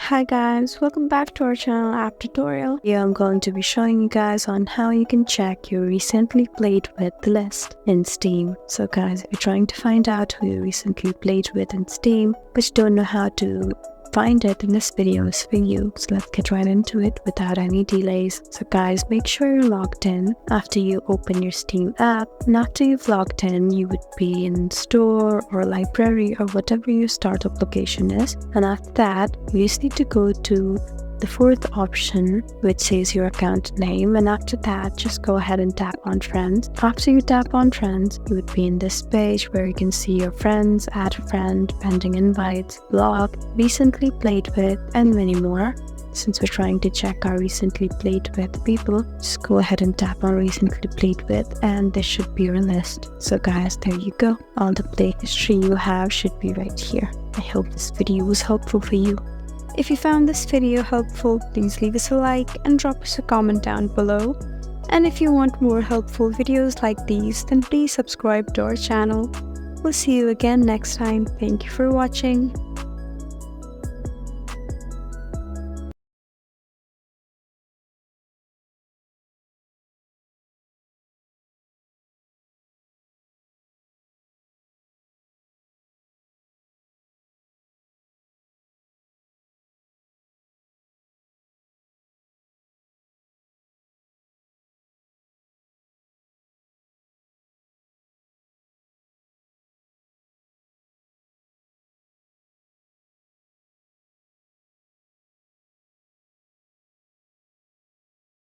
Hi guys, welcome back to our channel app tutorial. Here I'm going to be showing you guys on how you can check your recently played with list in Steam. So guys, if you're trying to find out who you recently played with in Steam but you don't know how to find it, then this video is for you. So let's get right into it without any delays. So guys, make sure you're logged in after you open your Steam app, and after you've logged in you would be in store or library or whatever your startup location is, and after that you just need to go to the fourth option which says your account name, and after that just go ahead and tap on friends. After you tap on friends, you would be in this page where you can see your friends, add a friend, pending invites, blog, recently played with, and many more. Since we're trying to check our recently played with people, just go ahead and tap on recently played with and this should be your list. So guys, there you go. All the play history you have should be right here. I hope this video was helpful for you. If you found this video helpful, please leave us a like and drop us a comment down below. And if you want more helpful videos like these, then please subscribe to our channel. We'll see you again next time. Thank you for watching.